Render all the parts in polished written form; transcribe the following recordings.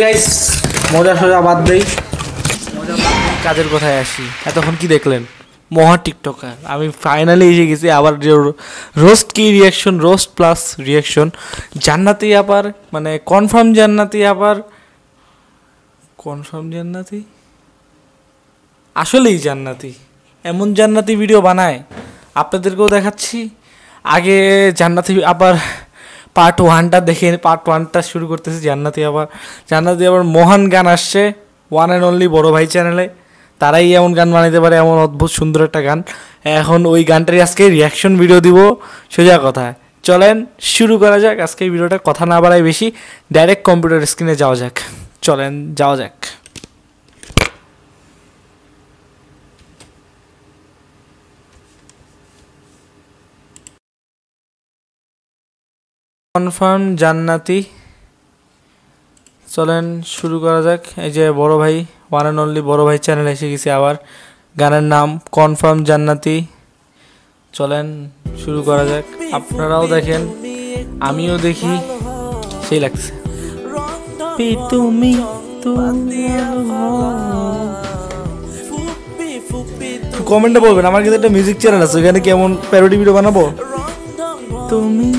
Guys মজা সোজা বাদ দেই, কাজের কথায় আসি। এতক্ষণ কি দেখলেন? মহা টিকটকার। আমি ফাইনালি এসে গেছি আবার রোস্ট কি রিয়াকশন, রোস্ট প্লাস রিয়াকশন। জান্নাতি আবার মানে কনফার্ম জান্নাতি, আবার কনফার্ম জান্নাতি, আসলেই জান্নাতি, এমন জান্নাতি ভিডিও বানায় আপনাদেরকেও দেখাচ্ছি। আগে জান্নাতি আবার পার্ট 1টা দেখে, পার্ট 1টা শুরু করতেছি। জান্নাতি আবার মহান গান আসছে ওয়ান অ্যান্ড অনলি বড় ভাই চ্যানেলে। তারাই এমন গান বানাইতে পারে, এমন অদ্ভুত সুন্দর একটা গান। এখন ওই গানটারই আজকে রিয়াকশন ভিডিও দিব। সোজা কথা, চলেন শুরু করা যাক আজকে এই ভিডিওটা। কথা না বাড়াই বেশি, ডাইরেক্ট কম্পিউটার স্ক্রিনে যাওয়া যাক। চলেন যাওয়া যাক। কনফার্ম জান্নাতি, চলেন শুরু করা যাক। এই যে বড় ভাই, ওয়ান অ্যান্ড অনলি বড় ভাই চ্যানেল এসে গেছি আবার। গানের নাম কনফার্ম জান্নাতি। চলেন শুরু করা যাক। আপনারাও দেখেন, আমিও দেখি, সেই লাগছে। কমেন্টে বলবেন, আমার কিন্তু একটা মিউজিক চ্যানেল আছে, ওখানে কেমন প্যারোডি ভিডিও বানাবো। তুমি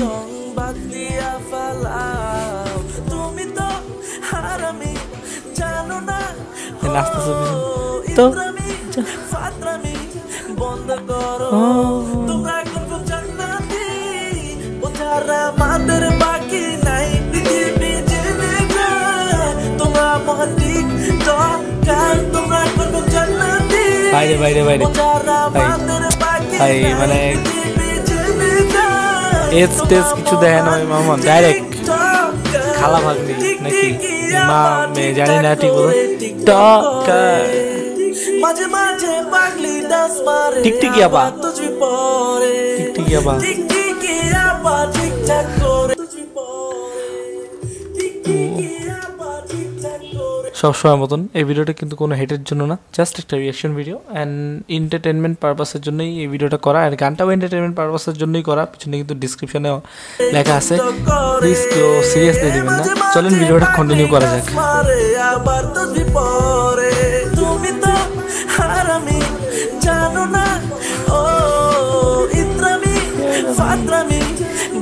তো বাইরে বাইরে বাইরে ভাই, মানে এজ টেজ কিছু দেখে নয় মামা, ডাইরেক্ট খালা ভাগ্নি নাকি মা মেয়ে জানি না ঠিক বলো। টিকটিকি আপা, টিকটিকি আপা, সবসময় মতন এই ভিডিওটা কিন্তু কোনো হেটের জন্য না, জাস্ট একটা রিয়াকশন ভিডিও অ্যান্ড এন্টারটেনমেন্ট পারপাসের জন্যই এই ভিডিওটা করা। আর গানটাও এন্টারটেনমেন্ট পারপাসের জন্যই করা, পিছনে কিন্তু ডিসক্রিপশনে লেখা আছে, প্লিজ কেউ সিরিয়াসলি নেবেন না। চলেন ভিডিওটা কন্টিনিউ করা যাক।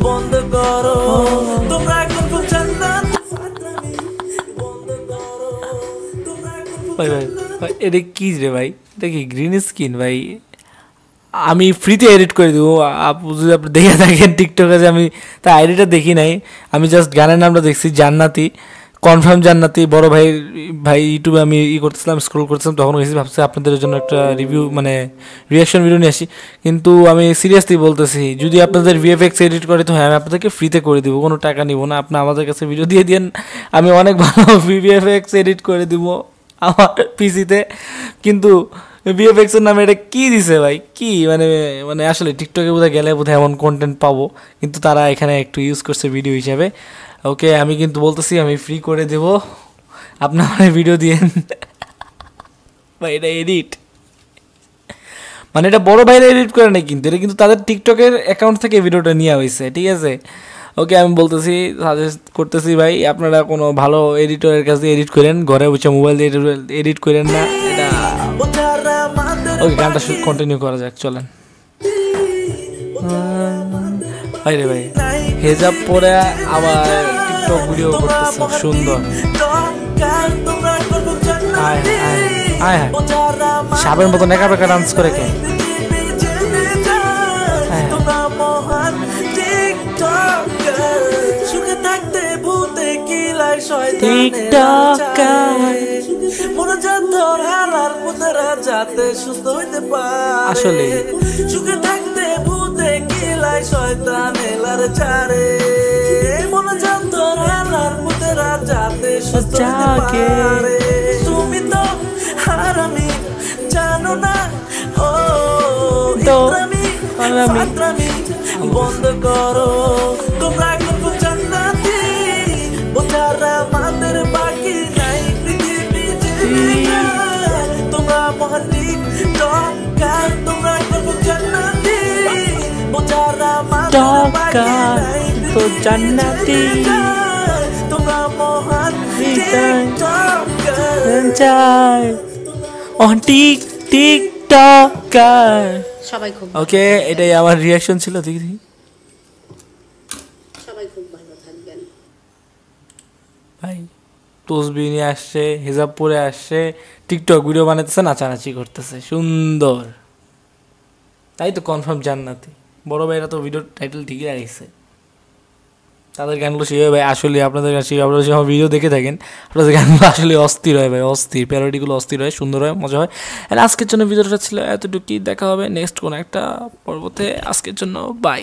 বন্ধ করো তোমরা, ভাই ভাই ভাই এটা কি রে ভাই, এটা কি গ্রিন স্ক্রিন ভাই? আমি ফ্রিতে এডিট করে দেবো, যদি আপনি দেখে থাকেন টিকটকে যে আমি তার আইডিটা দেখি নাই, আমি জাস্ট গানের নামটা দেখছি জান্নাতি, কনফার্ম জান্নাতি। বড় ভাই ইউটিউবে আমি করতেছিলাম, স্ক্রল করতেছিলাম, তখন গেছি ভাবছি আপনাদের জন্য একটা রিভিউ মানে রিয়াকশন ভিডিও নিয়ে আসি। কিন্তু আমি সিরিয়াসলি বলতেছি, যদি আপনাদের ভিএফএক্স এডিট করে তো হ্যাঁ আমি আপনাদেরকে ফ্রিতে করে দিব, কোনো টাকা নিব না। আপনি আমাদের কাছে ভিডিও দিয়ে দিন, আমি অনেক ভালো ভিএফএক্স এডিট করে দিব আমার পিসিতে। কিন্তু ভিএফএক্স এর নামে এটা কি দিছে ভাই, কি মানে মানে আসলে টিকটকে বোধহয় গেলে বোধহয় এমন কন্টেন্ট পাবো, কিন্তু তারা এখানে একটু ইউজ করছে ভিডিও হিসাবে। ওকে, আমি কিন্তু বলতেছি আমি ফ্রি করে দেব, আপনারা ভিডিও দিয়েন ভাই। এটা এডিট মানে এটা বড় ভাইরা এডিট করে না, কিন্তু এটা কিন্তু তাদের টিকটকের অ্যাকাউন্ট থেকে ভিডিওটা নেওয়া হয়েছে, ঠিক আছে? ওকে, আমি বলতেছি, সাজেস্ট করতেছি ভাই, আপনারা কোনো ভালো এডিটরের কাছে এডিট করেন, ঘরে বসে মোবাইল দিয়ে এডিট করেন না এটা। ওকে, গানটা কন্টিনিউ করা যাক, চলেন। ভাই রে ভাই, হেজাব পরে আবার টিকটক ভিডিও করতেছে, সুন্দর। আয় আয় আয়, সাবের মতো নেকা বেকা ডান্স করে কে? আসলে সুখে থাকতে ভূতে কিলাই শয়তান এলার চারে, মনোজান তোর হালার পুতেরা যাতে সুস্থ হতে পারে। তুমি তো হারামি জানো না, ও ইত্রামি ফাত্রামি বন্ধ করো তোমরা, করব জান্নাতি বোঝার আমাদের বাকি নাই পৃথিবীতে। তোমরা মহালিক টকার, তোমরা করব জান্নাতি বোঝার আমাদের বাকি নাই তো জান্নাতি। তোমরা মহালিক চাই অন টিকটকার। সবাই খুব ওকে, এটাই আমার রিয়াকশন ছিল। দেখি সবাই খুব ভালো থাকবেন ভাই, তসবি নিয়ে আসছে, হিজাব পরে আসছে, টিকটক ভিডিও বানাতেছে, নাচানাচি করতেছে, সুন্দর। তাই তো কনফার্ম জান্নাতি। বড় ভাইরা তো ভিডিও টাইটেল ঠিকই রাখছে। তাদের গানগুলো সেভাবে ভাই, আসলে আপনাদের কাছে আপনারা যখন ভিডিও দেখে থাকেন, আপনাদের গানগুলো আসলে অস্থির হয় ভাই, অস্থির। প্যারোডিগুলো অস্থির হয়, সুন্দর হয়, মজা হয়। আর আজকের জন্য ভিডিওটা ছিল এতটুকুই। দেখা হবে নেক্সট কোনো একটা পর্বতে। আজকের জন্য বাই।